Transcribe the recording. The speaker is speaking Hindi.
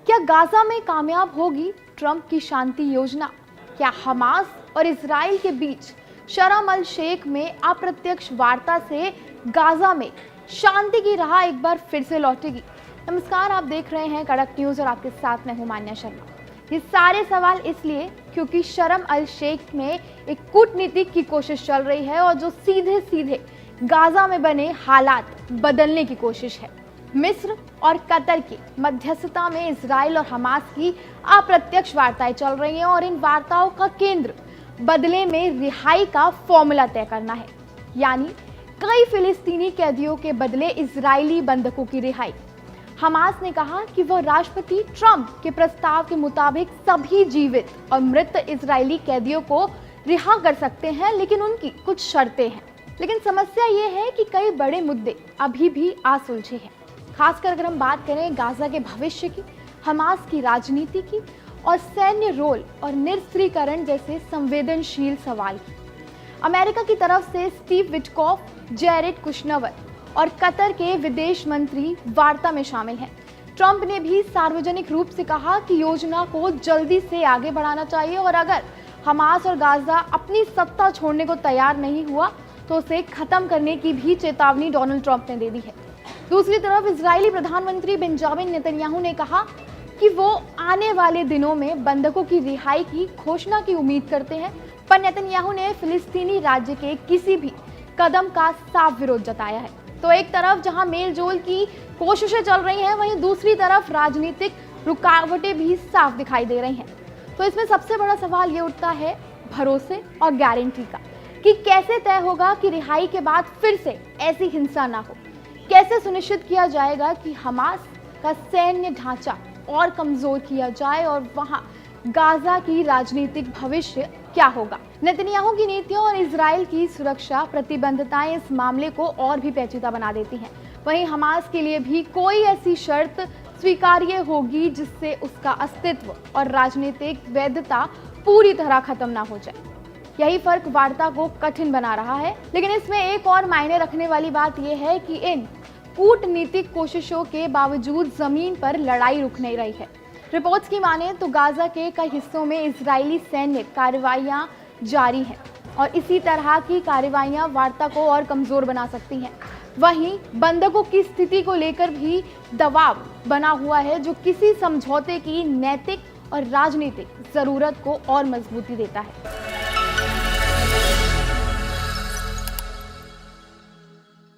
क्या गाजा में कामयाब होगी ट्रंप की शांति योजना? क्या हमास और इजराइल के बीच शर्म अल शेख में अप्रत्यक्ष वार्ता से गाजा में शांति की राह एक बार फिर से लौटेगी? नमस्कार, आप देख रहे हैं कड़क न्यूज और आपके साथ मैं हूं मान्या शर्मा। ये सारे सवाल इसलिए क्योंकि शर्म अल शेख में एक कूटनीतिक की कोशिश चल रही है और जो सीधे सीधे गाजा में बने हालात बदलने की कोशिश है। मिस्र और कतर की मध्यस्थता में इजराइल और हमास की अप्रत्यक्ष वार्ताएं चल रही हैं और इन वार्ताओं का केंद्र बदले में रिहाई का फॉर्मूला तय करना है, यानी कई फिलिस्तीनी कैदियों के बदले इजरायली बंधकों की रिहाई। हमास ने कहा कि वह राष्ट्रपति ट्रंप के प्रस्ताव के मुताबिक सभी जीवित और मृत इजरायली कैदियों को रिहा कर सकते हैं, लेकिन उनकी कुछ शर्तें हैं। लेकिन समस्या ये है कि कई बड़े मुद्दे अभी भी असुलझे हैं, खासकर अगर हम बात करें गाजा के भविष्य की, हमास की राजनीति की और सैन्य रोल और निरस्त्रीकरण जैसे संवेदनशील सवाल की। अमेरिका की तरफ से स्टीव विटकॉफ, जेरेड कुशनर और कतर के विदेश मंत्री वार्ता में शामिल हैं। ट्रंप ने भी सार्वजनिक रूप से कहा कि योजना को जल्दी से आगे बढ़ाना चाहिए और अगर हमास और गाजा अपनी सत्ता छोड़ने को तैयार नहीं हुआ तो उसे खत्म करने की भी चेतावनी डोनाल्ड ट्रंप ने दे दी है। दूसरी तरफ इजरायली प्रधानमंत्री बेंजामिन नेतन्याहू ने कहा कि वो आने वाले दिनों में बंधकों की रिहाई की घोषणा की उम्मीद करते हैं, पर नेतन्याहू ने फिलिस्तीनी राज्य के किसी भी कदम का साफ विरोध जताया है। तो एक तरफ जहां मेलजोल की कोशिशें चल रही हैं, वहीं दूसरी तरफ राजनीतिक रुकावटें भी साफ दिखाई दे रही हैं। तो इसमें सबसे बड़ा सवाल ये उठता है भरोसे और गारंटी का, कि कैसे तय होगा कि रिहाई के बाद फिर से ऐसी हिंसा ना हो। कैसे सुनिश्चित किया जाएगा कि हमास का सैन्य ढांचा और कमजोर किया जाए और वहां गाजा की राजनीतिक भविष्य क्या होगा। नेतन्याहू की नीतियों और इजराइल की सुरक्षा प्रतिबद्धताएं इस मामले को और भी पेचीदा बना देती हैं। वहीं हमास के लिए भी कोई ऐसी शर्त स्वीकार्य होगी जिससे उसका अस्तित्व और राजनीतिक वैधता पूरी तरह खत्म ना हो जाए। यही फर्क वार्ता को कठिन बना रहा है। लेकिन इसमें एक और मायने रखने वाली बात यह है कि इन कूटनीतिक कोशिशों के बावजूद जमीन पर लड़ाई रुक नहीं रही है। रिपोर्ट्स की माने तो गाजा के कई हिस्सों में इजरायली सैन्य कार्रवाइयां जारी हैं और इसी तरह की कार्रवाइयां वार्ता को और कमजोर बना सकती हैं। वहीं बंधकों की स्थिति को लेकर भी दबाव बना हुआ है, जो किसी समझौते की नैतिक और राजनीतिक जरूरत को और मजबूती देता है।